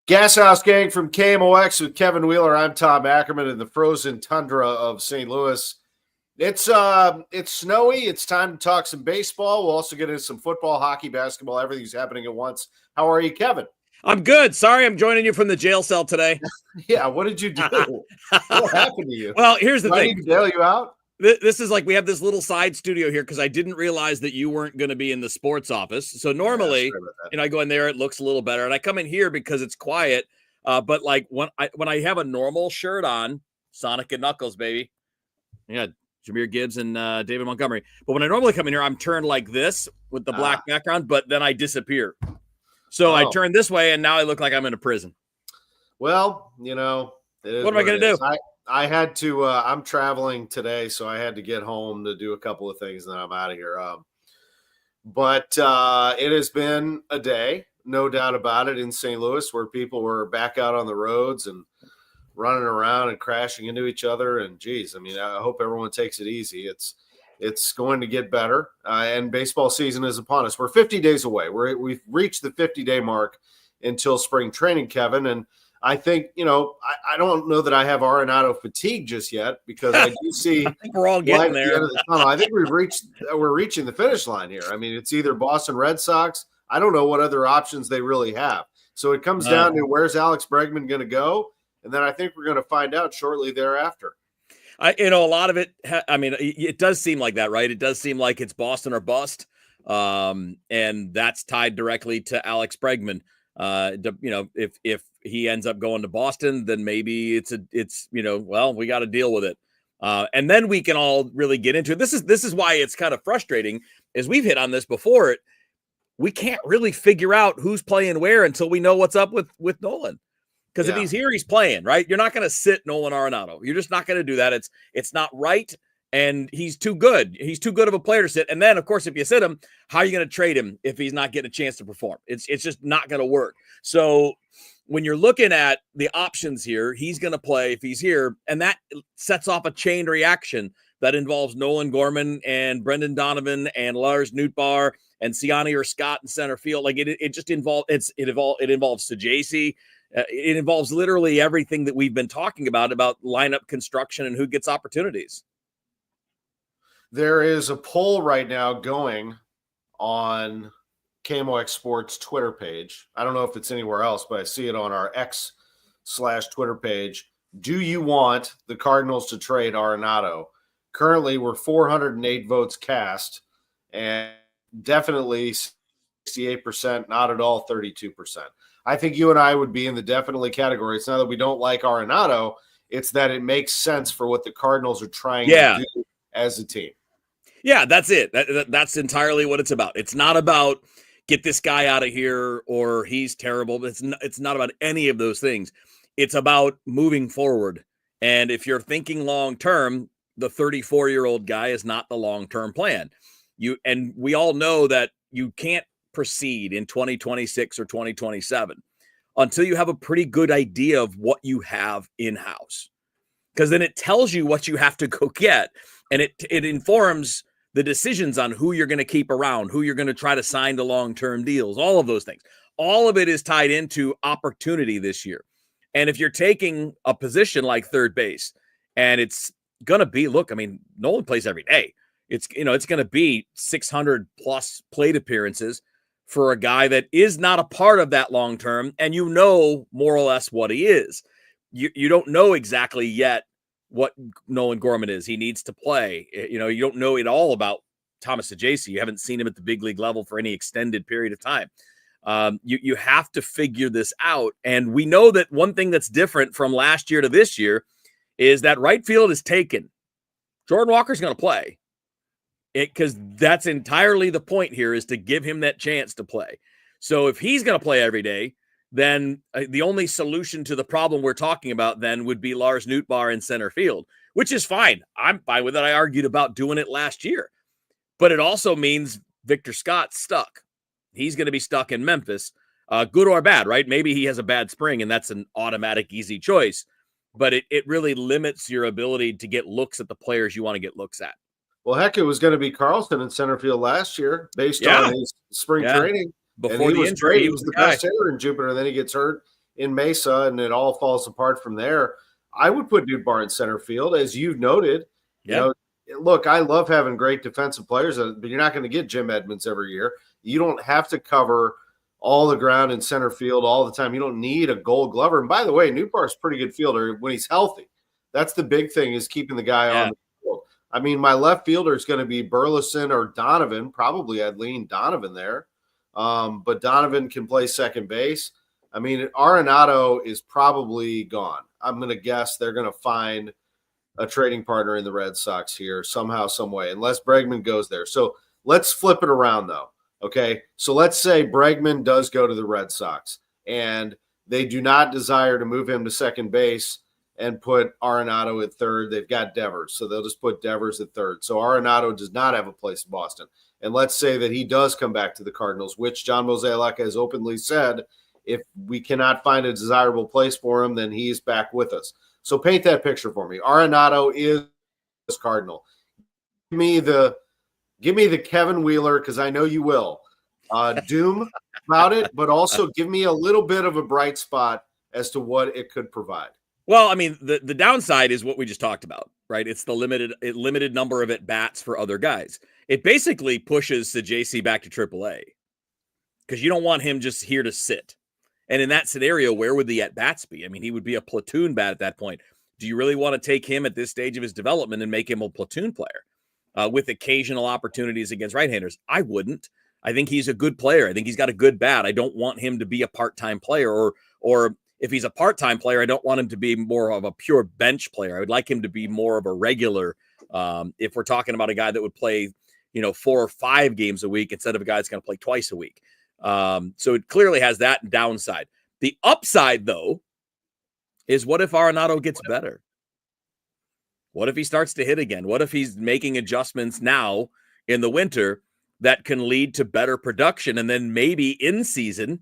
Gashouse gang from KMOX with Kevin Wheeler. I'm Tom Ackerman in the frozen tundra of St. Louis. It's snowy. It's time to talk some baseball. We'll also get into some football, hockey, basketball. Everything's happening at once. How are you, Kevin? I'm good. Sorry, I'm joining you from the jail cell today. Yeah, what did you do? What happened to you? Well, here's the thing. I need to bail you out? This is like we have this little side studio here because I didn't realize that you weren't going to be in the sports office. So normally, I go in there, it looks a little better, and I come in here because it's quiet. But like when I have a normal shirt on, Sonic and Knuckles, baby, yeah, Jameer Gibbs and David Montgomery. But when I normally come in here, I'm turned like this with the black background, but then I disappear. So I turn this way, and now I look like I'm in a prison. Well, you know, what am I going to do? I had to, I'm traveling today, so I had to get home to do a couple of things, and then I'm out of here. But it has been a day, no doubt about it, in St. Louis where people were back out on the roads and running around and crashing into each other. And geez, I mean, I hope everyone takes it easy. It's going to get better, and baseball season is upon us. We're 50 days away. We've reached the 50-day mark until spring training, Kevin, and I think, you know, I don't know that I have Arenado fatigue just yet because I do see I think we're all getting there. I think we're reaching the finish line here. I mean, it's either Boston Red Sox. I don't know what other options they really have. So it comes down to where's Alex Bregman going to go? And then I think we're going to find out shortly thereafter. A lot of it, I mean, it does seem like that, right? It does seem like it's Boston or bust. And that's tied directly to Alex Bregman. You know, if he ends up going to Boston, then maybe it's well, we got to deal with it. And then we can all really get into it. This is why it's kind of frustrating, as we've hit on this before. We can't really figure out who's playing where until we know what's up with Nolan. Because if he's here, he's playing, right? You're not going to sit Nolan Arenado. You're just not going to do that. It's not right. And he's too good. He's too good of a player to sit. And then, of course, if you sit him, how are you going to trade him if he's not getting a chance to perform? It's just not going to work. So when you're looking at the options here, he's going to play if he's here. And that sets off a chain reaction that involves Nolan Gorman and Brendan Donovan and Lars Nootbaar and Siani or Scott in center field. Like it just involves Sajacy. It involves literally everything that we've been talking about lineup construction and who gets opportunities. There is a poll right now going on KMOX Sports Twitter page. I don't know if it's anywhere else, but I see it on our X/Twitter page. Do you want the Cardinals to trade Arenado? Currently, we're 408 votes cast, and definitely 68%, not at all 32%. I think you and I would be in the definitely category. It's not that we don't like Arenado. It's that it makes sense for what the Cardinals are trying to do as a team. Yeah, that's it. That's entirely what it's about. It's not about get this guy out of here or he's terrible. It's not about any of those things. It's about moving forward. And if you're thinking long-term, the 34-year-old guy is not the long-term plan. And we all know that you can't proceed in 2026 or 2027 until you have a pretty good idea of what you have in-house. Because then it tells you what you have to go get. And it informs the decisions on who you're going to keep around, who you're going to try to sign to long-term deals, all of those things. All of it is tied into opportunity this year. And if you're taking a position like third base, and it's going to be, look, I mean, Nolan plays every day. It's going to be 600 plus plate appearances for a guy that is not a part of that long-term. And you know more or less what he is. You don't know exactly yet what Nolan Gorman is. He needs to play. You don't know it all about Thomas Sajacy. You haven't seen him at the big league level for any extended period of time. You have to figure this out. And we know that one thing that's different from last year to this year is that right field is taken. Jordan Walker's going to play. Because that's entirely the point here, is to give him that chance to play. So if he's going to play every day, then the only solution to the problem we're talking about then would be Lars Nootbaar in center field, which is fine. I'm fine with it. I argued about doing it last year. But it also means Victor Scott's stuck. He's going to be stuck in Memphis, good or bad, right? Maybe he has a bad spring, and that's an automatic easy choice. But it really limits your ability to get looks at the players you want to get looks at. Well, heck, it was going to be Carlson in center field last year based on his spring training. Before the injury, he was the best hitter in Jupiter. And then he gets hurt in Mesa and it all falls apart from there, I would put Newbar in center field, as you've noted. You know, look, I love having great defensive players, but you're not going to get Jim Edmonds every year. You don't have to cover all the ground in center field all the time. You don't need a Gold Glover. And by the way, Newbar's a pretty good fielder when he's healthy. That's the big thing, is keeping the guy on the field. I mean, my left fielder is going to be Burleson or Donovan. Probably I'd lean Donovan there. But Donovan can play second base. I mean, Arenado is probably gone. I'm going to guess they're going to find a trading partner in the Red Sox here somehow, some way, unless Bregman goes there. So let's flip it around, though. Okay, so let's say Bregman does go to the Red Sox, and they do not desire to move him to second base and put Arenado at third. They've got Devers, so they'll just put Devers at third. So Arenado does not have a place in Boston. And let's say that he does come back to the Cardinals, which John Mozeliak has openly said, if we cannot find a desirable place for him, then he's back with us. So paint that picture for me. Arenado is Cardinal. Give me the Kevin Wheeler, because I know you will. Doom about it, but also give me a little bit of a bright spot as to what it could provide. Well, I mean, the downside is what we just talked about, right? It's the limited number of at-bats for other guys. It basically pushes the JC back to AAA, because you don't want him just here to sit. And in that scenario, where would the at-bats be? I mean, he would be a platoon bat at that point. Do you really want to take him at this stage of his development and make him a platoon player with occasional opportunities against right-handers? I wouldn't. I think he's a good player. I think he's got a good bat. I don't want him to be a part-time player, or if he's a part-time player, I don't want him to be more of a pure bench player. I would like him to be more of a regular. If we're talking about a guy that would play, 4 or 5 games a week instead of a guy that's going to play twice a week. So it clearly has that downside. The upside, though, is what if Arenado gets better? What if he starts to hit again? What if he's making adjustments now in the winter that can lead to better production? And then maybe in season,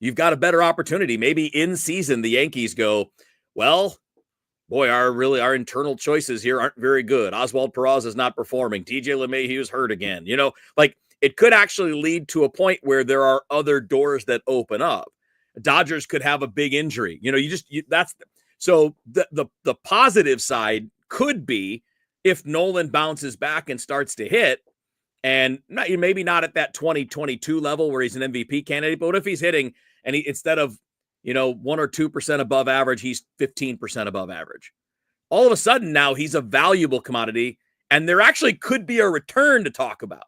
you've got a better opportunity. Maybe in season, the Yankees go, well, boy, our internal choices here aren't very good. Oswald Peraza is not performing. TJ LeMahieu's hurt again. It could actually lead to a point where there are other doors that open up. Dodgers could have a big injury. So the positive side could be if Nolan bounces back and starts to hit, and maybe not at that 2022 level where he's an MVP candidate, but what if he's hitting and instead of 1 or 2% above average, he's 15% above average. All of a sudden now he's a valuable commodity, and there actually could be a return to talk about.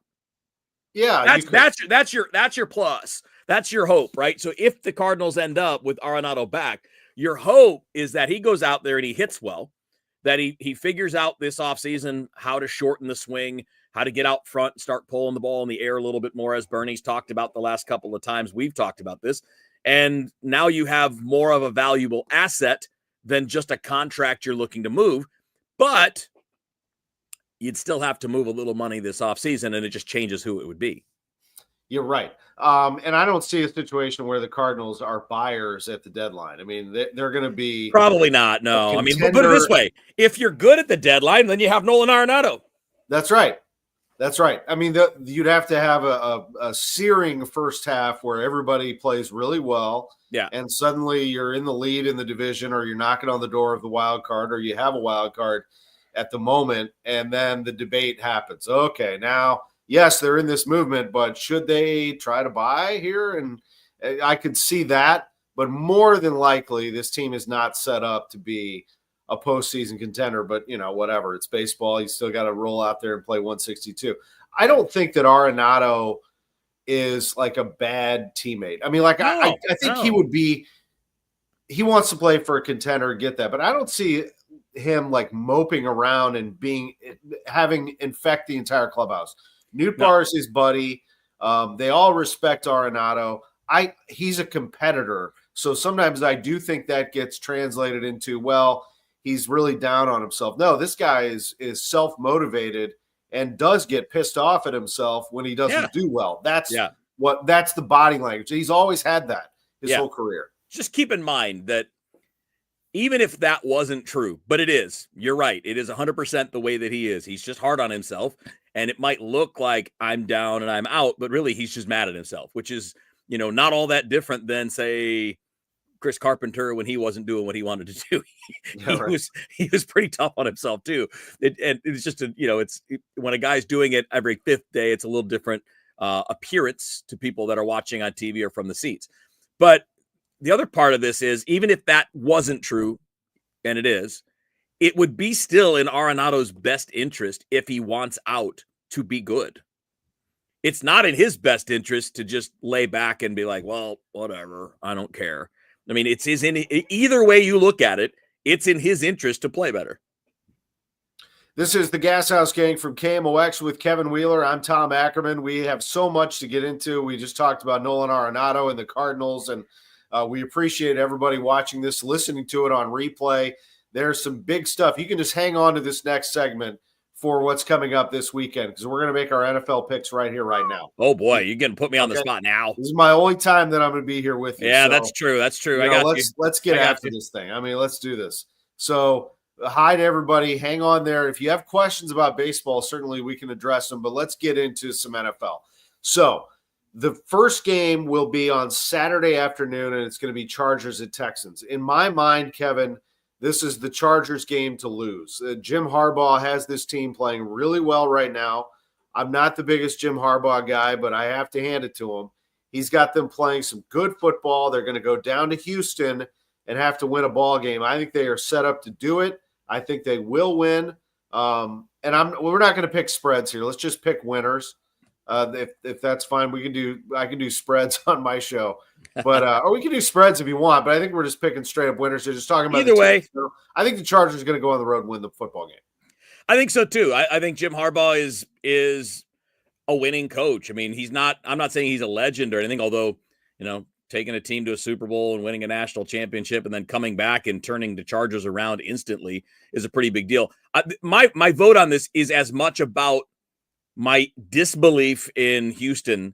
Yeah, that's your plus. That's your hope, right? So if the Cardinals end up with Arenado back, your hope is that he goes out there and he hits well, that he figures out this offseason how to shorten the swing, how to get out front and start pulling the ball in the air a little bit more, as Bernie's talked about the last couple of times we've talked about this. And now you have more of a valuable asset than just a contract you're looking to move. But you'd still have to move a little money this offseason, and it just changes who it would be. You're right. And I don't see a situation where the Cardinals are buyers at the deadline. I mean, they're going to be... Probably not, no. I mean, but put it this way. If you're good at the deadline, then you have Nolan Arenado. That's right. I mean, you'd have to have a searing first half where everybody plays really well. Yeah. And suddenly you're in the lead in the division, or you're knocking on the door of the wild card, or you have a wild card at the moment, and then the debate happens. Okay, now, yes, they're in this movement, but should they try to buy here? And I could see that, but more than likely, this team is not set up to be a postseason contender. But, whatever. It's baseball. You still got to roll out there and play 162. I don't think that Arenado is like a bad teammate. I mean, I think he would be – he wants to play for a contender, get that. But I don't see – him like moping around and having infect the entire clubhouse. Nootbaar is his buddy. They all respect Arenado. He's a competitor. So sometimes I do think that gets translated into, well, he's really down on himself. No, this guy is self-motivated and does get pissed off at himself when he doesn't do well. That's the body language. He's always had that his whole career. Just keep in mind that even if that wasn't true, but it is, you're right. It is 100% the way that he is. He's just hard on himself, and it might look like I'm down and I'm out, but really he's just mad at himself, which is, not all that different than, say, Chris Carpenter when he wasn't doing what he wanted to do. Yeah, right. He was pretty tough on himself too. And it's just when a guy's doing it every fifth day, it's a little different appearance to people that are watching on TV or from the seats. But the other part of this is, even if that wasn't true, and it is, it would be still in Arenado's best interest if he wants out to be good. It's not in his best interest to just lay back and be like, well, whatever, I don't care. I mean, either way you look at it, it's in his interest to play better. This is the Gashouse Gang from KMOX with Kevin Wheeler. I'm Tom Ackerman. We have so much to get into. We just talked about Nolan Arenado and the Cardinals, and we appreciate everybody watching this, listening to it on replay. There's some big stuff. You can just hang on to this next segment for what's coming up this weekend, because we're going to make our NFL picks right here, right now. Oh, boy, you're going to put me on the spot now. This is my only time that I'm going to be here with you. Yeah, so, that's true. That's true. Let's get after this thing. I mean, let's do this. So hi to everybody. Hang on there. If you have questions about baseball, certainly we can address them, but let's get into some NFL. So the first game will be on Saturday afternoon, and it's going to be Chargers at Texans. In my mind, Kevin, this is the Chargers game to lose. Jim Harbaugh has this team playing really well right now. I'm not the biggest Jim Harbaugh guy, but I have to hand it to him. He's got them playing some good football. They're going to go down to Houston and have to win a ball game. I think they are set up to do it. I think they will win. And we're not going to pick spreads here. Let's just pick winners. If that's fine, I can do spreads on my show, but or we can do spreads if you want. But I think we're just picking straight up winners. They're just talking about either way. So I think the Chargers are going to go on the road and win the football game. I think so too. I think Jim Harbaugh is a winning coach. I mean, I'm not saying he's a legend or anything, although, taking a team to a Super Bowl and winning a national championship and then coming back and turning the Chargers around instantly is a pretty big deal. My vote on this is as much about my disbelief in Houston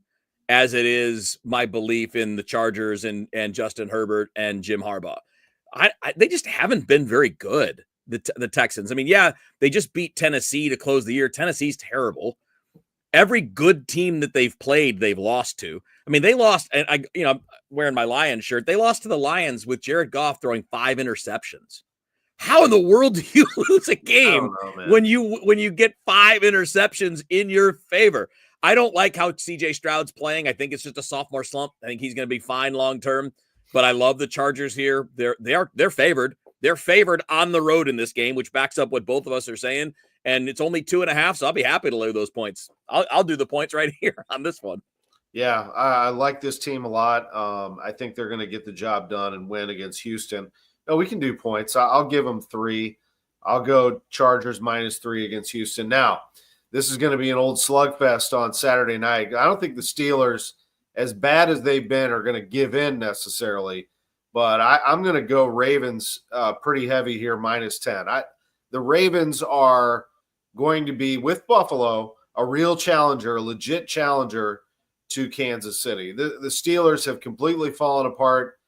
as it is my belief in the Chargers and Justin Herbert and Jim Harbaugh. They just haven't been very good, the Texans. I mean, yeah, they just beat Tennessee to close the year. Tennessee's terrible. Every good team that they've played, they've lost to. I mean, they lost, and I'm wearing my Lions shirt. They lost to the Lions with Jared Goff throwing 5 interceptions. How in the world do you lose a game when you get 5 interceptions in your favor? I don't like how CJ Stroud's playing. I think it's just a sophomore slump. I think he's going to be fine long term. But I love the Chargers here. They're favored. They're favored on the road in this game, which backs up what both of us are saying. And it's only 2.5, so I'll be happy to lay those points. I'll do the points right here on this one. Yeah, I like this team a lot. I think they're going to get the job done and win against Houston. No, we can do points. I'll give them 3. I'll go Chargers -3 against Houston. Now, this is going to be an old slugfest on Saturday night. I don't think the Steelers, as bad as they've been, are going to give in necessarily. But I'm going to go Ravens pretty heavy here, -10. The Ravens are going to be, with Buffalo, a real challenger, a legit challenger to Kansas City. The Steelers have completely fallen apart.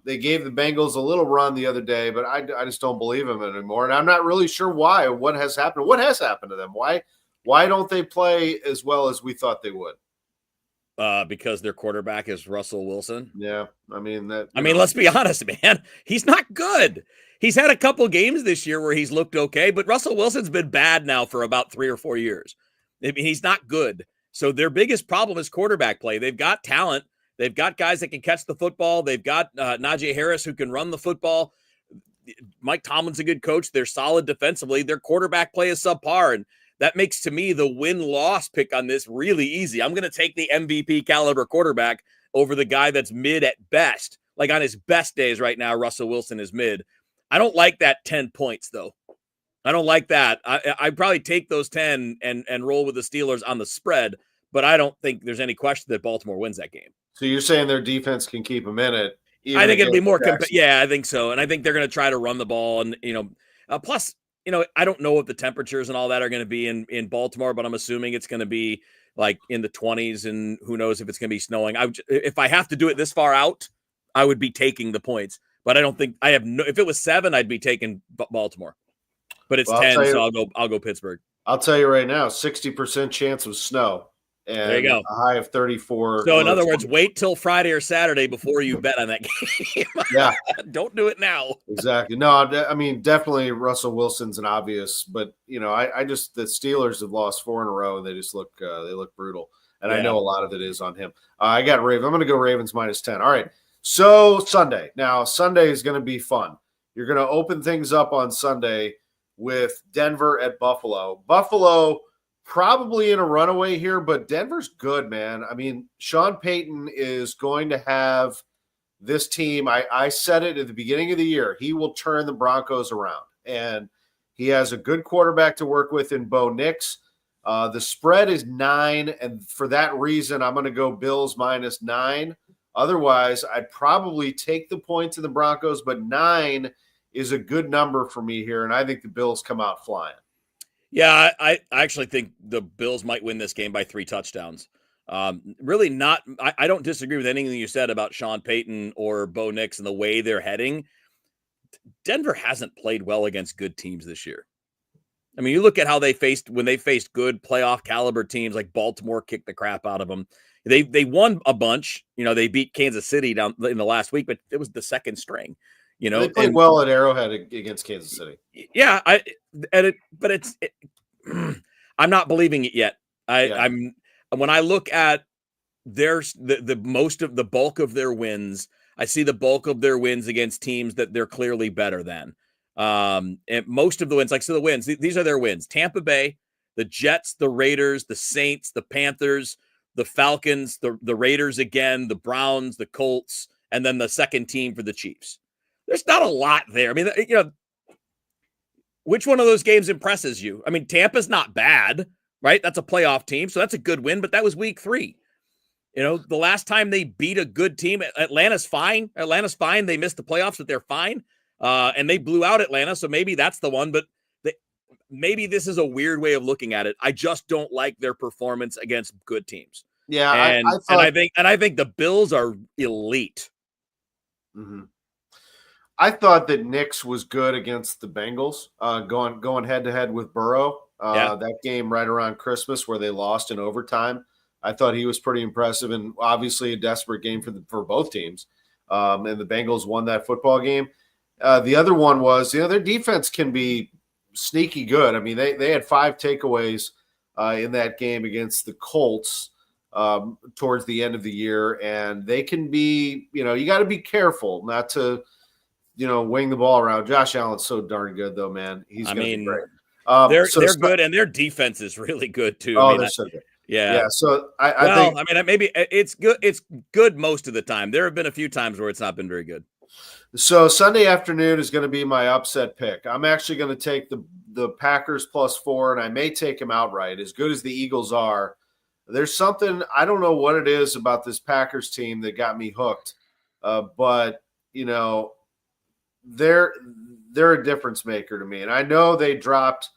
They gave the Bengals a little run the other day, but I just don't believe them anymore. And I'm not really sure why. What has happened? What has happened to them? Why don't they play as well as we thought they would? Because their quarterback is Russell Wilson. Yeah, I mean, let's be honest, man. He's not good. He's had a couple games this year where he's looked okay, but Russell Wilson's been bad now for about 3 or 4 years. I mean, he's not good. So their biggest problem is quarterback play. They've got talent. They've got guys that can catch the football. They've got Najee Harris who can run the football. Mike Tomlin's a good coach. They're solid defensively. Their quarterback play is subpar, and that makes, to me, the win-loss pick on this really easy. I'm going to take the MVP caliber quarterback over the guy that's mid at best. Like on his best days right now, Russell Wilson is mid. I don't like that 10 points, though. I don't like that. I'd probably take those 10 and roll with the Steelers on the spread, but I don't think there's any question that Baltimore wins that game. So you're saying their defense can keep them in it? I think it'll be more yeah, I think so. And I think they're going to try to run the ball. And, plus, I don't know what the temperatures and all that are going to be in Baltimore, but I'm assuming it's going to be like in the 20s, and who knows if it's going to be snowing. If I have to do it this far out, I would be taking the points. But I don't think if it was 7, I'd be taking Baltimore. But it's 10, so I'll go Pittsburgh. I'll tell you right now, 60% chance of snow. There you and go. a high of 34. So in other words, wait till Friday or Saturday before you bet on that game. Yeah, Don't do it now. exactly. No, I mean, definitely Russell Wilson's an obvious, but I just, the Steelers have lost 4 in a row and they just look brutal. And I Yeah. know a lot of it is on him. I got Ravens. I'm going to go Ravens -10. All right. So Sunday. Now, Sunday is going to be fun. You're going to open things up on Sunday with Denver at Buffalo. Buffalo probably in a runaway here, but Denver's good, man. I mean, Sean Payton is going to have this team. I said it at the beginning of the year. He will turn the Broncos around, and he has a good quarterback to work with in Bo Nix. The spread is 9, and for that reason, I'm going to go Bills -9. Otherwise, I'd probably take the points in the Broncos, but 9 is a good number for me here, and I think the Bills come out flying. Yeah, I actually think the Bills might win this game by 3 touchdowns. Really not – I don't disagree with anything you said about Sean Payton or Bo Nix and the way they're heading. Denver hasn't played well against good teams this year. I mean, you look at how when they faced good playoff caliber teams like Baltimore, kicked the crap out of them. They won a bunch. They beat Kansas City down in the last week, but it was the second string. They played well at Arrowhead against Kansas City. Yeah, I'm not believing it yet. When I look at the bulk of their wins, I see the bulk of their wins against teams that they're clearly better than. And most of the wins, the wins, these are their wins: Tampa Bay, the Jets, the Raiders, the Saints, the Panthers, the Falcons, the Raiders again, the Browns, the Colts, and then the second team for the Chiefs. There's not a lot there. I mean, which one of those games impresses you? I mean, Tampa's not bad, right? That's a playoff team, so that's a good win, but that was week 3. The last time they beat a good team, Atlanta's fine. They missed the playoffs, but they're fine. And they blew out Atlanta, so maybe that's the one, but maybe this is a weird way of looking at it. I just don't like their performance against good teams. Yeah, I think the Bills are elite. Mm-hmm. I thought that Nix was good against the Bengals, going head to head with Burrow. That game right around Christmas where they lost in overtime. I thought he was pretty impressive, and obviously a desperate game for both teams. And the Bengals won that football game. The other one was, their defense can be sneaky good. I mean, they had 5 takeaways in that game against the Colts towards the end of the year, and they can be, you got to be careful not to, wing the ball around. Josh Allen's so darn good, though, man. He's going to be great. They're good, and their defense is really good too. They're so good. Yeah. So I think maybe it's good. It's good most of the time. There have been a few times where it's not been very good. So Sunday afternoon is going to be my upset pick. I'm actually going to take the Packers +4, and I may take them outright. As good as the Eagles are, there's something, I don't know what it is about this Packers team that got me hooked. But they're a difference maker to me. And I know they dropped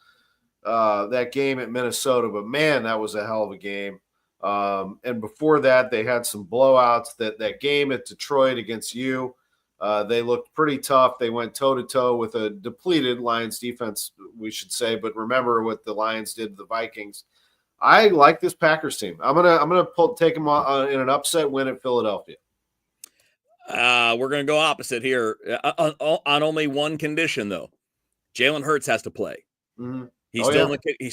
that game at Minnesota, but man, that was a hell of a game. And before that, they had some blowouts. That game at Detroit against you, they looked pretty tough. They went toe-to-toe with a depleted Lions defense, we should say. But remember what the Lions did to the Vikings. I like this Packers team. I'm gonna take them in an upset win at Philadelphia. We're going to go opposite here on only one condition, though. Jalen Hurts has to play. Mm-hmm. He's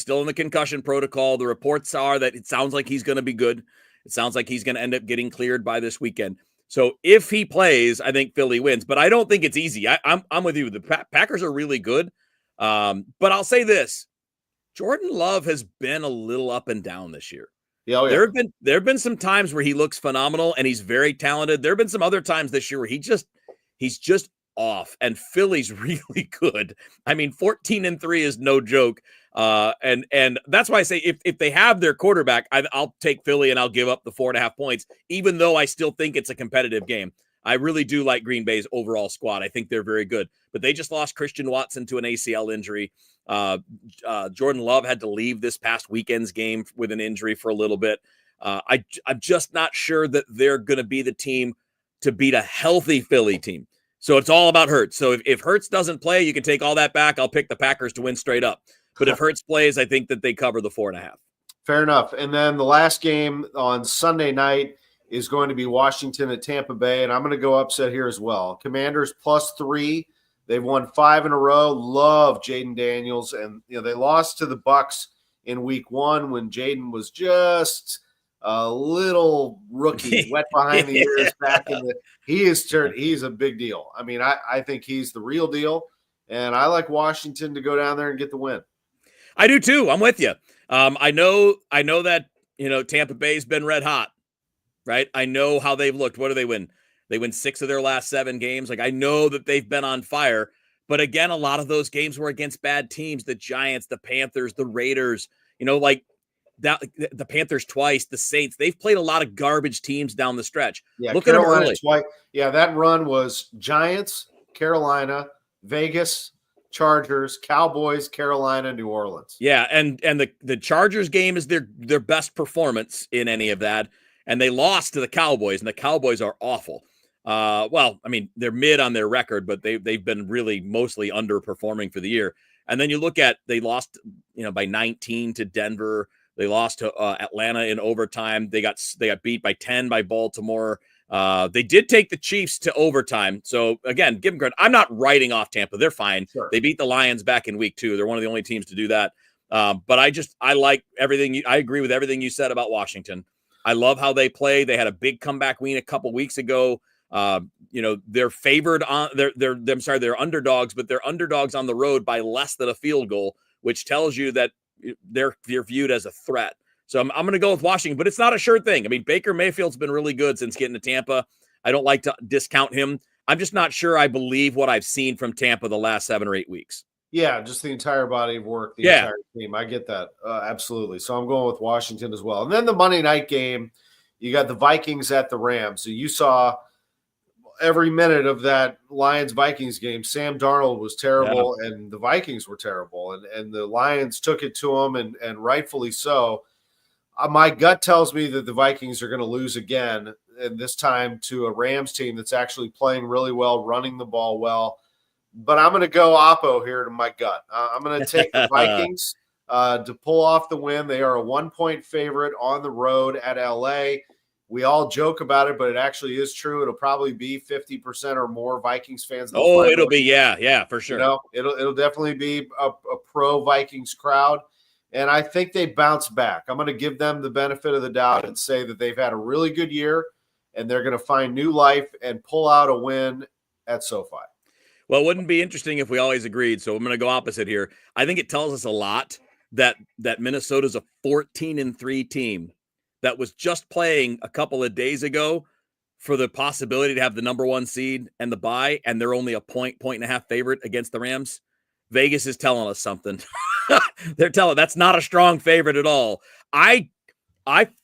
still in the concussion protocol. The reports are that it sounds like he's going to be good. It sounds like he's going to end up getting cleared by this weekend. So if he plays, I think Philly wins. But I don't think it's easy. I'm with you. The Packers are really good. But I'll say this. Jordan Love has been a little up and down this year. Yeah, There have been some times where he looks phenomenal and he's very talented. There have been some other times this year where he's just off, and Philly's really good. I mean, 14-3 is no joke. And that's why I say if they have their quarterback, I'll take Philly and I'll give up the 4.5 points, even though I still think it's a competitive game. I really do like Green Bay's overall squad. I think they're very good, but they just lost Christian Watson to an ACL injury. Jordan Love had to leave this past weekend's game with an injury for a little bit. I'm just not sure that they're going to be the team to beat a healthy Philly team. So it's all about Hurts. So if Hurts doesn't play, you can take all that back. I'll pick the Packers to win straight up. But if Hurts plays, I think that they cover the 4.5. Fair enough. And then the last game on Sunday night is going to be Washington at Tampa Bay, and I'm going to go upset here as well. Commanders +3. They've won 5 in a row. Love Jaden Daniels, and they lost to the Bucks in Week 1 when Jaden was just a little rookie, wet behind the ears. He's a big deal. I mean, I think he's the real deal, and I like Washington to go down there and get the win. I do too. I'm with you. I know that Tampa Bay's been red hot, right? I know how they've looked. What do they win? They win 6 of their last 7 games. Like, I know that they've been on fire, but again, a lot of those games were against bad teams: the Giants, the Panthers, the Raiders. Like that, the Panthers twice, the Saints. They've played a lot of garbage teams down the stretch. Yeah, look at them early. Yeah, that run was Giants, Carolina, Vegas, Chargers, Cowboys, Carolina, New Orleans. Yeah, and the Chargers game is their best performance in any of that, and they lost to the Cowboys, and the Cowboys are awful. Well, I mean, they're mid on their record, but they've been really mostly underperforming for the year. And then you look at, they lost by 19 to Denver. They lost to Atlanta in overtime. They got beat by 10 by Baltimore. They did take the Chiefs to overtime. So again, give them credit. I'm not writing off Tampa. They're fine. Sure. They beat the Lions back in week 2. They're one of the only teams to do that. But I like everything. I agree with everything you said about Washington. I love how they play. They had a big comeback win a couple weeks ago. They're favored on they're underdogs, but they're underdogs on the road by less than a field goal, which tells you that they're viewed as a threat. So I'm going to go with Washington, but it's not a sure thing. I mean, Baker Mayfield's been really good since getting to Tampa. I don't like to discount him. I'm just not sure I believe what I've seen from Tampa the last 7 or 8 weeks. Yeah, just the entire body of work, the entire team. I get that. Absolutely. So I'm going with Washington as well. And then the Monday night game, you got the Vikings at the Rams. So you saw every minute of that Lions-Vikings game. Sam Darnold was terrible, and the Vikings were terrible. And the Lions took it to them, and rightfully so. My gut tells me that the Vikings are going to lose again, and this time to a Rams team that's actually playing really well, running the ball well. But I'm going to go oppo here to my gut. I'm going to take the Vikings to pull off the win. They are a 1-point favorite on the road at LA. We all joke about it, but it actually is true. It'll probably be 50% or more Vikings fans. It'll be, yeah, for sure. It'll definitely be a pro Vikings crowd. And I think they bounce back. I'm going to give them the benefit of the doubt and say that they've had a really good year, and they're going to find new life and pull out a win at SoFi. Well, it wouldn't be interesting if we always agreed, so I'm going to go opposite here. I think it tells us a lot that Minnesota's a 14-3 team that was just playing a couple of days ago for the possibility to have the number 1 seed and the bye, and they're only a point and a half favorite against the Rams. Vegas is telling us something. They're telling that's not a strong favorite at all. I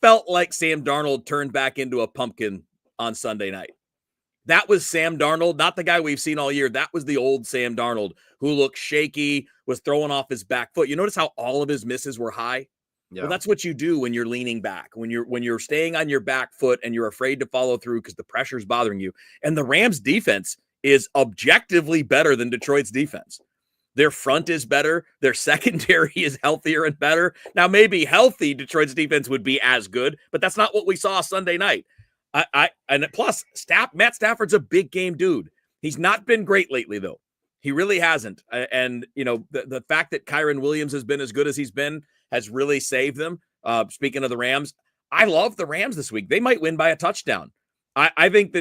felt like Sam Darnold turned back into a pumpkin on Sunday night. That was Sam Darnold, not the guy we've seen all year. That was the old Sam Darnold who looked shaky, was throwing off his back foot. You notice how all of his misses were high? Yeah. Well, that's what you do when you're leaning back, when you're staying on your back foot and you're afraid to follow through because the pressure's bothering you. And the Rams defense is objectively better than Detroit's defense. Their front is better. Their secondary is healthier and better. Now, maybe healthy Detroit's defense would be as good, but that's not what we saw Sunday night. And plus, Matt Stafford's a big game dude. He's not been great lately, though. He really hasn't. And, the fact that Kyron Williams has been as good as he's been has really saved them. Speaking of the Rams, I love the Rams this week. They might win by a touchdown. I think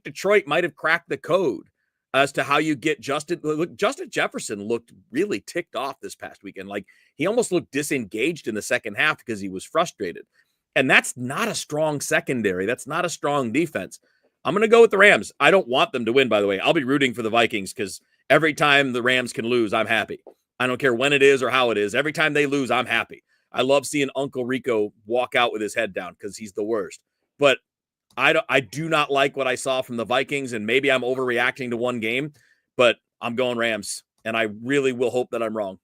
Detroit might have cracked the code as to how you get Justin. Look, Justin Jefferson looked really ticked off this past weekend. Like, he almost looked disengaged in the second half because he was frustrated. And that's not a strong secondary. That's not a strong defense. I'm going to go with the Rams. I don't want them to win, by the way. I'll be rooting for the Vikings because every time the Rams can lose, I'm happy. I don't care when it is or how it is. Every time they lose, I'm happy. I love seeing Uncle Rico walk out with his head down because he's the worst. But I do not like what I saw from the Vikings, and maybe I'm overreacting to one game, but I'm going Rams, and I really will hope that I'm wrong.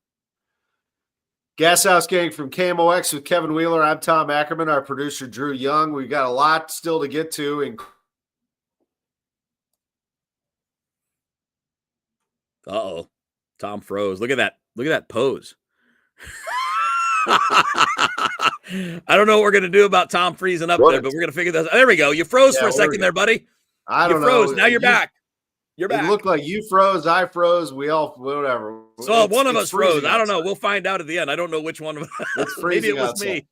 Gashouse Gang from KMOX with Kevin Wheeler. I'm Tom Ackerman, our producer Drew Young. We've got a lot still to get to. Uh-oh. Tom froze. Look at that pose. I don't know what we're going to do about Tom freezing up there, but we're going to figure this out. There we go. You froze for a second there, buddy. I don't you froze. know. Now you're back. You're back. It looked like you froze. I froze. We all, whatever. So one of us froze. I don't know. We'll find out at the end. I don't know which one. It's freezing. Maybe it was outside.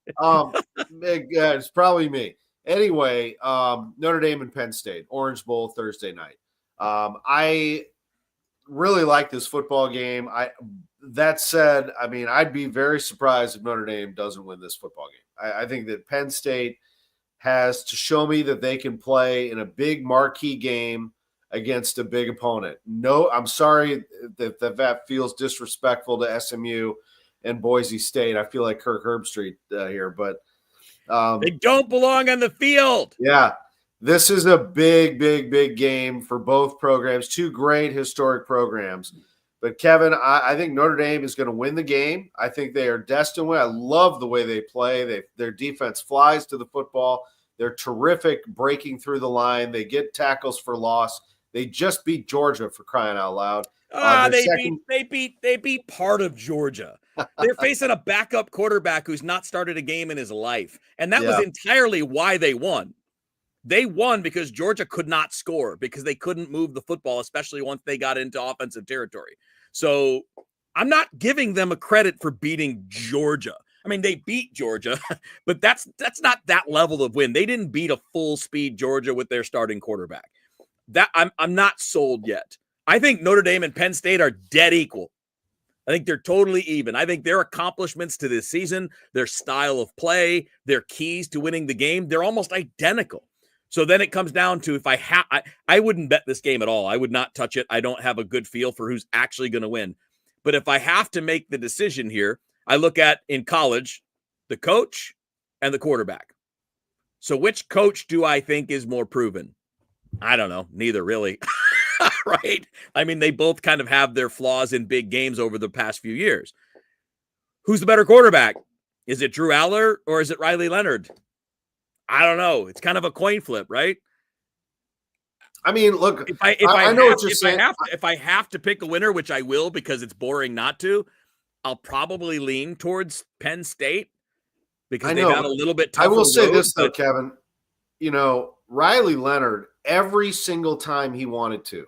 me. It's probably me. Anyway, Notre Dame and Penn State, Orange Bowl Thursday night. I really like this football game. That said, I mean, I'd be very surprised if Notre Dame doesn't win this football game. I think that Penn State has to show me that they can play in a big marquee game against a big opponent. No, I'm sorry that feels disrespectful to SMU and Boise State. I feel like Kirk Herbstreit here, but they don't belong on the field. Yeah, this is a big, big, big game for both programs, two great historic programs. But, Kevin, I think Notre Dame is going to win the game. I think they are destined to win. I love the way they play. Their defense flies to the football. They're terrific breaking through the line. They get tackles for loss. They just beat Georgia, for crying out loud. They beat part of Georgia. They're facing a backup quarterback who's not started a game in his life. And that was entirely why they won. They won because Georgia could not score, because they couldn't move the football, especially once they got into offensive territory. So I'm not giving them a credit for beating Georgia. I mean, they beat Georgia, but that's not that level of win. They didn't beat a full speed Georgia with their starting quarterback. That I'm not sold yet. I think Notre Dame and Penn State are dead equal. I think they're totally even. I think their accomplishments to this season, their style of play, their keys to winning the game, they're almost identical. So then it comes down to, if I wouldn't bet this game at all. I would not touch it. I don't have a good feel for who's actually going to win. But if I have to make the decision here, I look at, in college, the coach and the quarterback. So which coach do I think is more proven? I don't know. Neither, really. Right? I mean, they both kind of have their flaws in big games over the past few years. Who's the better quarterback? Is it Drew Aller or is it Riley Leonard? I don't know. It's kind of a coin flip, right? I mean, look, if I have to pick a winner, which I will because it's boring not to, I'll probably lean towards Penn State because they've had a little bit tougher. I will say this, though, Kevin. You know, Riley Leonard, every single time he wanted to,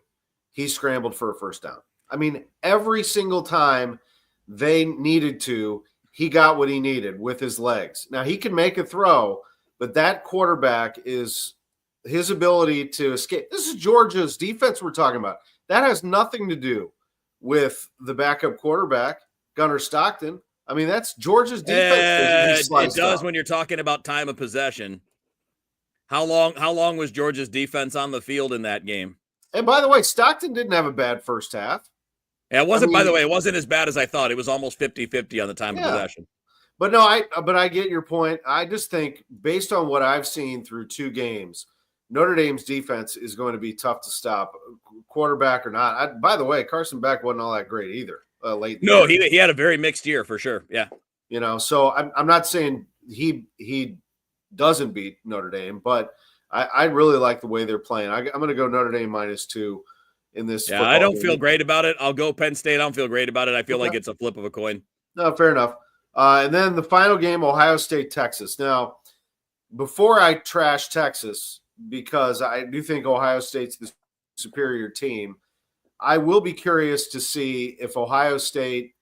he scrambled for a first down. I mean, every single time they needed to, he got what he needed with his legs. Now, he can make a throw, but that quarterback is his ability to escape. This is Georgia's defense we're talking about. That has nothing to do with the backup quarterback, Gunnar Stockton. I mean, that's Georgia's defense. It does when you're talking about time of possession. How long was Georgia's defense on the field in that game? And by the way, Stockton didn't have a bad first half. Yeah, by the way, it wasn't as bad as I thought. It was almost 50-50 on the time of possession. But no, I get your point. I just think, based on what I've seen through two games, Notre Dame's defense is going to be tough to stop, quarterback or not. By the way, Carson Beck wasn't all that great either. Late. No, he had a very mixed year for sure. Yeah. You know, so I'm not saying he doesn't beat Notre Dame, but I really like the way they're playing. I'm going to go Notre Dame -2 in this. Yeah, I don't feel great about it. I'll go Penn State. I don't feel great about it. I feel like it's a flip of a coin. No, fair enough. And then the final game, Ohio State, Texas. Now, before I trash Texas, because I do think Ohio State's the superior team, I will be curious to see if Ohio State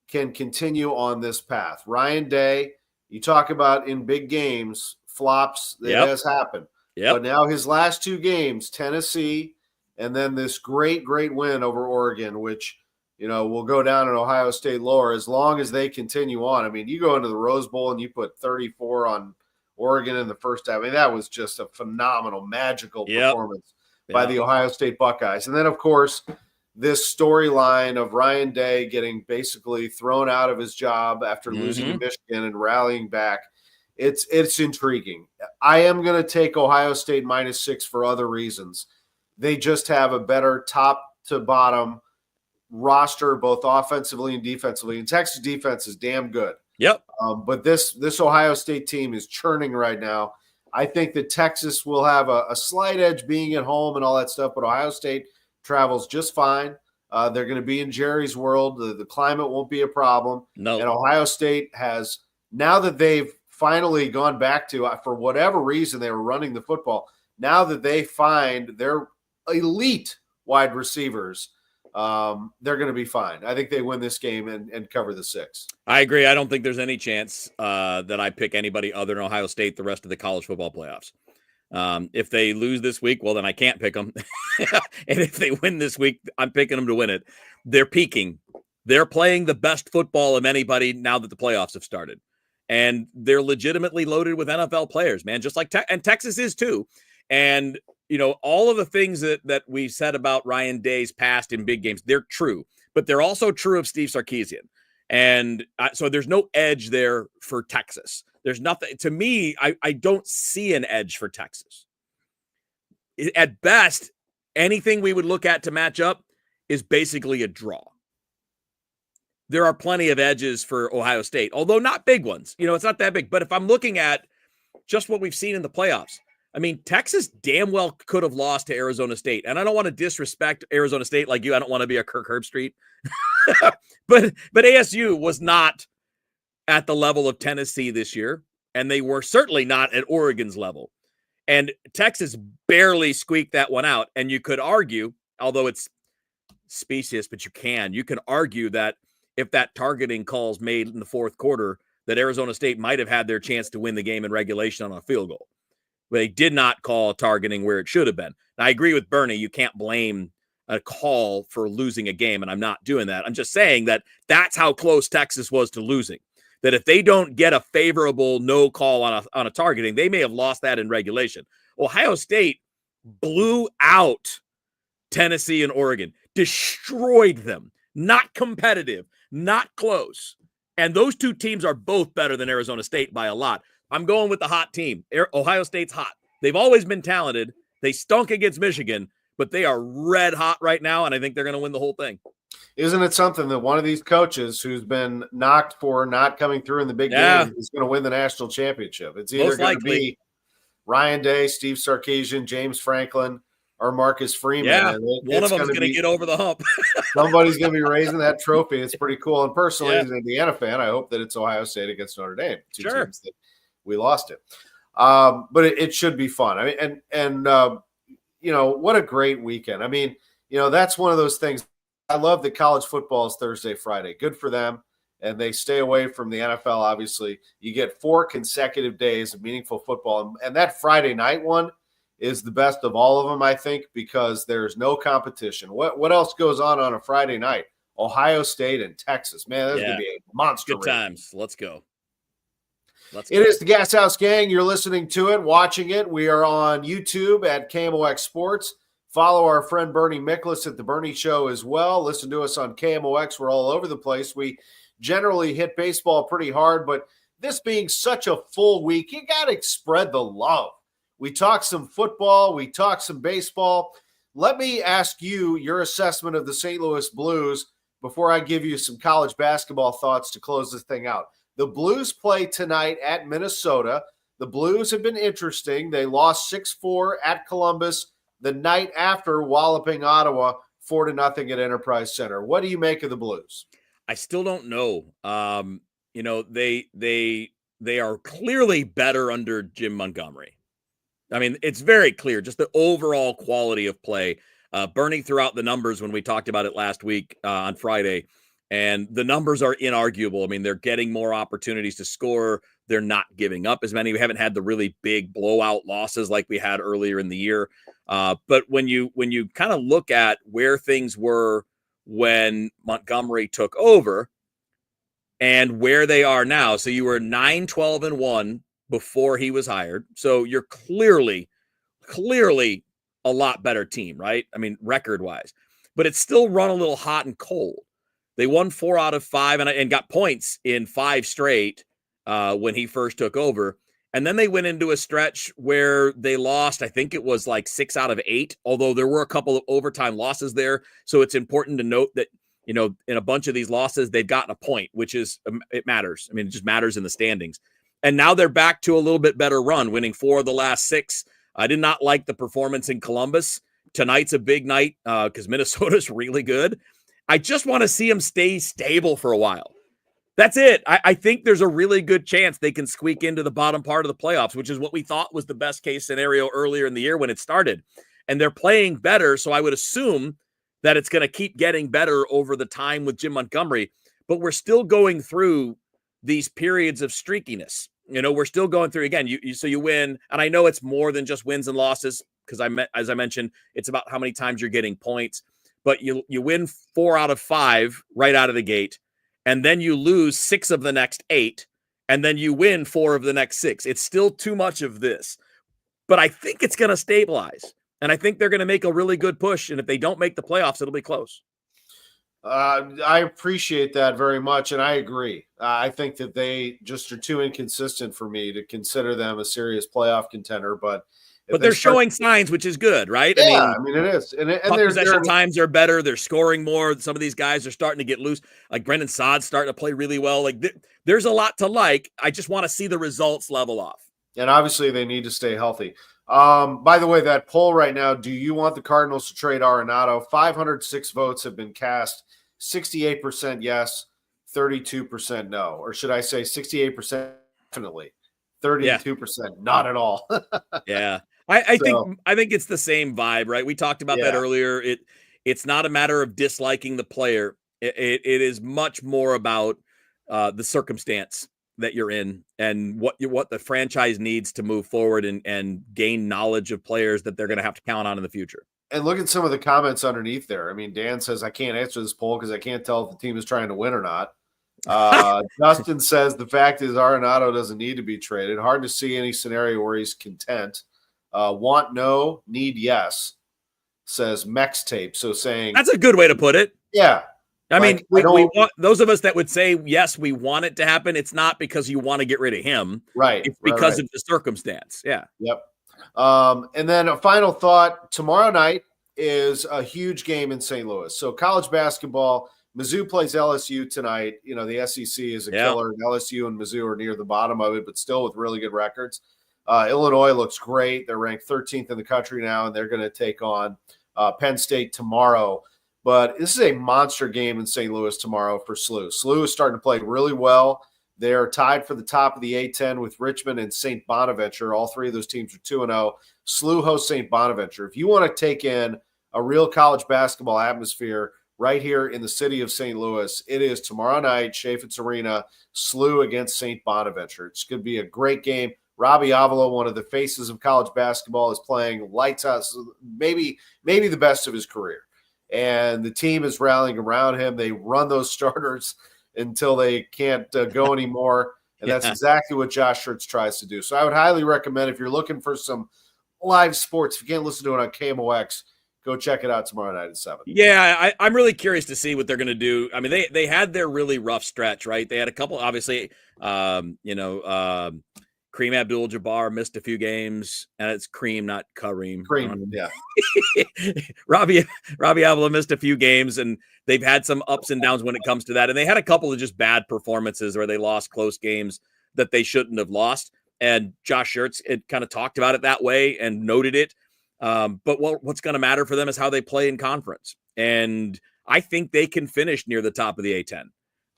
can continue on this path. Ryan Day, you talk about in big games, flops, that has happened. Yep. But now his last two games, Tennessee, and then this great, great win over Oregon, which, you know, will go down in Ohio State lore as long as they continue on. I mean, you go into the Rose Bowl and you put 34 on Oregon in the first half. I mean, that was just a phenomenal, magical performance by the Ohio State Buckeyes. And then, of course, this storyline of Ryan Day getting basically thrown out of his job after losing to Michigan and rallying back. It's intriguing. I am going to take Ohio State -6 for other reasons. They just have a better top to bottom roster, both offensively and defensively. And Texas defense is damn good. Yep. But this Ohio State team is churning right now. I think that Texas will have a slight edge being at home and all that stuff, but Ohio State travels just fine. They're going to be in Jerry's world. The climate won't be a problem. No. And Ohio State has, now that they've finally gone back to, for whatever reason, they were running the football. Now that they find their elite wide receivers, they're going to be fine. I think they win this game and cover the 6. I agree. I don't think there's any chance that I pick anybody other than Ohio State the rest of the college football playoffs. If they lose this week, well, then I can't pick them. And if they win this week, I'm picking them to win it. They're peaking. They're playing the best football of anybody now that the playoffs have started. And they're legitimately loaded with NFL players, man, just like and Texas is too. And, all of the things that we said about Ryan Day's past in big games, they're true. But they're also true of Steve Sarkisian. And so there's no edge there for Texas. There's nothing, to me, I don't see an edge for Texas. At best, anything we would look at to match up is basically a draw. There are plenty of edges for Ohio State, although not big ones. It's not that big. But if I'm looking at just what we've seen in the playoffs, I mean, Texas damn well could have lost to Arizona State. And I don't want to disrespect Arizona State like you. I don't want to be a Kirk Herbstreit. but ASU was not at the level of Tennessee this year, and they were certainly not at Oregon's level. And Texas barely squeaked that one out. And you could argue, although it's specious, but you can argue that if that targeting call's made in the fourth quarter, that Arizona State might have had their chance to win the game in regulation on a field goal. They did not call targeting where it should have been. Now, I agree with Bernie. You can't blame a call for losing a game, and I'm not doing that. I'm just saying that that's how close Texas was to losing. That if they don't get a favorable no call on a targeting, they may have lost that in regulation. Ohio State blew out Tennessee and Oregon, destroyed them, not competitive, not close. And those two teams are both better than Arizona State by a lot. I'm going with the hot team. Ohio State's hot. They've always been talented. They stunk against Michigan, but they are red hot right now, and I think they're going to win the whole thing. Isn't it something that one of these coaches who's been knocked for not coming through in the big game is going to win the national championship? It's either going to be Ryan Day, Steve Sarkisian, James Franklin, or Marcus Freeman. Yeah, one of them is going to get over the hump. Somebody's going to be raising that trophy. It's pretty cool. And personally, as an Indiana fan, I hope that it's Ohio State against Notre Dame. Two teams that we lost it. But it should be fun. I mean, and what a great weekend. I mean, that's one of those things. I love that college football is Thursday, Friday. Good for them. And they stay away from the NFL, obviously. You get 4 consecutive days of meaningful football. And that Friday night one is the best of all of them, I think, because there's no competition. What else goes on a Friday night? Ohio State and Texas. Man, that's going to be a monster. Good times. Let's go. It is the Gashouse Gang. You're listening to it, watching it. We are on YouTube at KMOX Sports. Follow our friend Bernie Miklasz at The Bernie Show as well. Listen to us on KMOX. We're all over the place. We generally hit baseball pretty hard, but this being such a full week, you got to spread the love. We talk some football. We talk some baseball. Let me ask you your assessment of the St. Louis Blues before I give you some college basketball thoughts to close this thing out. The Blues play tonight at Minnesota. The Blues have been interesting. They lost 6-4 at Columbus the night after walloping Ottawa 4-0 at Enterprise Center. What do you make of the Blues? I still don't know. They are clearly better under Jim Montgomery. I mean, it's very clear, just the overall quality of play. Bernie threw out the numbers when we talked about it last week on Friday, and the numbers are inarguable. I mean, they're getting more opportunities to score. They're not giving up as many. We haven't had the really big blowout losses like we had earlier in the year. But when you kind of look at where things were when Montgomery took over and where they are now, so you were 9-12-1 before he was hired. So you're clearly a lot better team, right? I mean, record-wise. But it's still run a little hot and cold. They won 4 out of 5 and got points in 5 straight when he first took over. And then they went into a stretch where they lost, I think it was like 6 out of 8, although there were a couple of overtime losses there. So it's important to note that, in a bunch of these losses, they've gotten a point, which is, it matters. I mean, it just matters in the standings. And now they're back to a little bit better run, winning 4 of the last 6. I did not like the performance in Columbus. Tonight's a big night because Minnesota's really good. I just want to see them stay stable for a while. That's it. I think there's a really good chance they can squeak into the bottom part of the playoffs, which is what we thought was the best case scenario earlier in the year when it started. And they're playing better, so I would assume that it's going to keep getting better over the time with Jim Montgomery. But we're still going through these periods of streakiness. We're still going through, again, so you win. And I know it's more than just wins and losses because as I mentioned, it's about how many times you're getting points. But you win 4 out of 5 right out of the gate. And then you lose 6 of the next 8, and then you win 4 of the next 6. It's still too much of this. But I think it's going to stabilize. And I think they're going to make a really good push. And if they don't make the playoffs, it'll be close. I appreciate that very much, and I agree. I think that they just are too inconsistent for me to consider them a serious playoff contender. But they're showing signs, which is good, right? Yeah, I mean it is. And their possession times are better. They're scoring more. Some of these guys are starting to get loose. Like Brendan Saad's starting to play really well. Like there's a lot to like. I just want to see the results level off. And obviously they need to stay healthy. By the way, that poll right now, do you want the Cardinals to trade Arenado? 506 votes have been cast. 68% yes, 32% no. Or should I say 68% definitely, 32% not at all. Yeah. I think it's the same vibe, right? We talked about that earlier. It's not a matter of disliking the player. It is much more about the circumstance that you're in and what the franchise needs to move forward and gain knowledge of players that they're going to have to count on in the future. And look at some of the comments underneath there. I mean, Dan says, I can't answer this poll because I can't tell if the team is trying to win or not. Justin says, the fact is Arenado doesn't need to be traded. Hard to see any scenario where he's content. Want no, need yes, says Mex Tape. So saying that's a good way to put it. Yeah. I mean, we want those of us that would say, yes, we want it to happen. It's not because you want to get rid of him. Right. It's because of the circumstance. Yeah. Yep. And then a final thought, tomorrow night is a huge game in St. Louis. So college basketball, Mizzou plays LSU tonight. The SEC is a killer. LSU and Mizzou are near the bottom of it, but still with really good records. Illinois looks great. They're ranked 13th in the country now, and they're going to take on Penn State tomorrow. But this is a monster game in St. Louis tomorrow for SLU. SLU is starting to play really well. They're tied for the top of the A-10 with Richmond and St. Bonaventure. All three of those teams are 2-0. SLU hosts St. Bonaventure. If you want to take in a real college basketball atmosphere right here in the city of St. Louis, it is tomorrow night, Chaffetz Arena, SLU against St. Bonaventure. It's going to be a great game. Robbie Avila, one of the faces of college basketball, is playing lights out, maybe the best of his career. And the team is rallying around him. They run those starters until they can't go anymore. And that's exactly what Josh Schertz tries to do. So I would highly recommend, if you're looking for some live sports, if you can't listen to it on KMOX, go check it out tomorrow night at 7. Yeah, I'm really curious to see what they're going to do. I mean, they had their really rough stretch, right? They had a couple, obviously, Kareem Abdul-Jabbar missed a few games, and it's Kareem, not Kareem. Yeah. Robbie Avila missed a few games, and they've had some ups and downs when it comes to that. And they had a couple of just bad performances where they lost close games that they shouldn't have lost. And Josh Schertz had kind of talked about it that way and noted it. But what's going to matter for them is how they play in conference. And I think they can finish near the top of the A-10.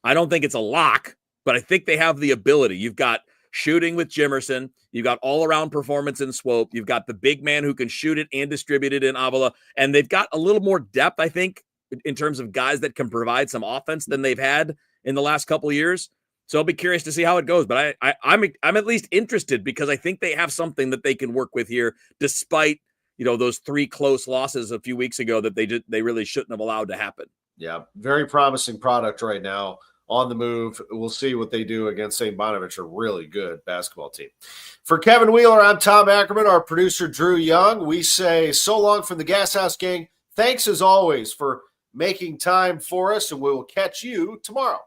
I don't think it's a lock, but I think they have the ability. You've got shooting with Jimerson. You've got all-around performance in Swope. You've got the big man who can shoot it and distribute it in Avila. And they've got a little more depth, I think, in terms of guys that can provide some offense than they've had in the last couple of years. So I'll be curious to see how it goes. But I'm at least interested because I think they have something that they can work with here, despite those 3 close losses a few weeks ago that they really shouldn't have allowed to happen. Yeah, very promising product right now. On the move. We'll see what they do against St. Bonaventure. Really good basketball team. For Kevin Wheeler, I'm Tom Ackerman, our producer Drew Young. We say so long from the Gashouse gang. Thanks as always for making time for us, and we will catch you tomorrow.